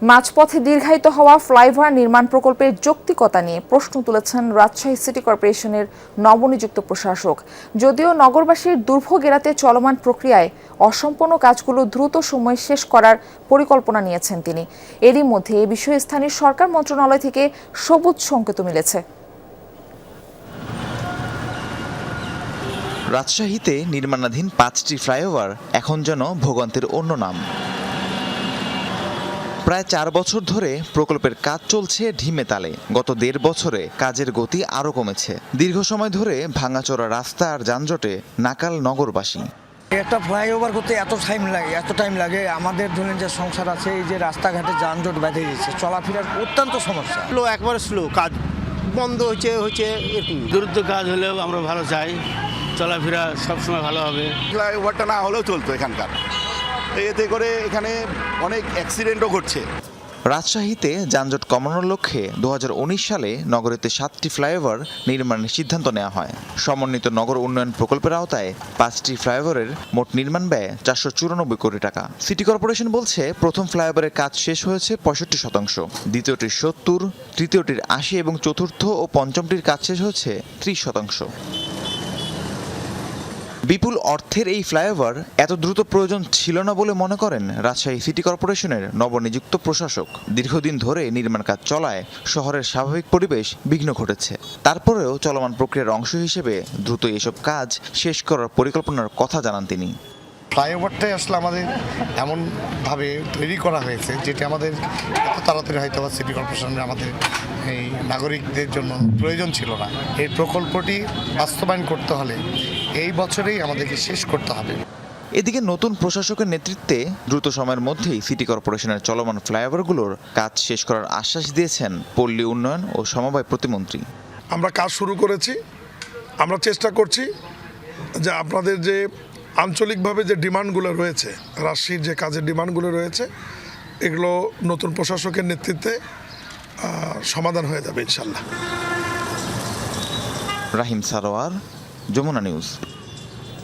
মাঝপথে দীর্ঘায়িত হওয়া ফ্লাইওভার নির্মাণ প্রকল্পের যৌক্তিকতা নিয়ে প্রশ্ন তুলেছেন রাজশাহী সিটি কর্পোরেশনের নবনিযুক্ত প্রশাসক। যদিও নগরবাসীর দুর্ভোগ এড়াতে চলমান প্রক্রিয়ায় অসম্পূর্ণ কাজগুলো দ্রুত সময়ে শেষ করার পরিকল্পনা নিয়েছেন তিনি। এরই মধ্যে এ বিষয়ে স্থানীয় সরকার মন্ত্রণালয় থেকে সবুজ সংকেত মিলেছে। রাজশাহীতে নির্মাণাধীন 5টি ফ্লাইওভার এখন যেন ভোগান্তির অন্য নাম। প্রায় 4 বছর ধরে প্রকল্পের কাজ চলছে ঢিমে তালে। গত 1.5 বছরে কাজের গতি আরও কমেছে। দীর্ঘ সময় ধরে ভাঙাচোরা রাস্তা আর যানজটে নাকাল নগরবাসী। একটা ফ্লাইওভার করতে এত টাইম লাগে আমাদের ধরনের যে সংসার আছে, এই যে রাস্তাঘাটে যানজট বেঁধে গেছে, চলাফেরার অত্যন্ত সমস্যা। একবার স্লো কাজ বন্ধ হচ্ছে এরকম। দ্রুত কাজ হলেও আমরা ভালো চাই, চলাফেরা সবসময় ভালো হবে। ফ্লাইওভারটা না হলেও চলতো এখানকার, এতে করে এখানে অনেক অ্যাক্সিডেন্টও ঘটছে। রাজশাহীতে যানজট কমানোর লক্ষ্যে 2019 সালে নগরীতে 7টি ফ্লাইওভার নির্মাণের সিদ্ধান্ত নেওয়া হয়। সমন্বিত নগর উন্নয়ন প্রকল্পের আওতায় 5টি ফ্লাইওভারের মোট নির্মাণ ব্যয় 494 কোটি টাকা। সিটি কর্পোরেশন বলছে প্রথম ফ্লাইওভারের কাজ শেষ হয়েছে 65%, দ্বিতীয়টির 70, তৃতীয়টির 80 এবং চতুর্থ ও পঞ্চমটির কাজ শেষ হয়েছে 30%। বিপুল অর্থের এই ফ্লাইওভার এত দ্রুত প্রয়োজন ছিল না বলে মনে করেন রাজশাহী সিটি কর্পোরেশনের নবনিযুক্ত প্রশাসক। দীর্ঘদিন ধরে নির্মাণ কাজ চলায় শহরের স্বাভাবিক পরিবেশ বিঘ্ন ঘটেছে। তারপরেও চলমান প্রক্রিয়ার অংশ হিসেবে দ্রুত এসব কাজ শেষ করার পরিকল্পনার কথা জানান তিনি। ফ্লাইওভারটাই আসলে আমাদের এমনভাবে তৈরি করা হয়েছে যেটি আমাদের এত তাড়াতাড়ি হয়তো সিটি কর্পোরেশনের আমাদের এই নাগরিকদের জন্য প্রয়োজন ছিল না। এই প্রকল্পটি বাস্তবায়ন করতে হলে এই বছরেই আমাদেরকে শেষ করতে হবে। এদিকে নতুন প্রশাসকের নেতৃত্বে দ্রুত সময়ের মধ্যেই সিটি কর্পোরেশনের চলমান ফ্লাইওভারগুলোর কাজ শেষ করার আশ্বাস দিয়েছেন পল্লী উন্নয়ন ও সমবায় প্রতিমন্ত্রী। আমরা কাজ শুরু করেছি, আমরা চেষ্টা করছি যে আপনাদের যে আঞ্চলিকভাবে যে ডিমান্ডগুলো রয়েছে, রাজশাহীর যে কাজের ডিমান্ডগুলো রয়েছে, এগুলো নতুন প্রশাসকের নেতৃত্বে সমাধান হয়ে যাবে ইনশাল্লাহ। রাহিম সারোয়ার, যমুনা নিউজ।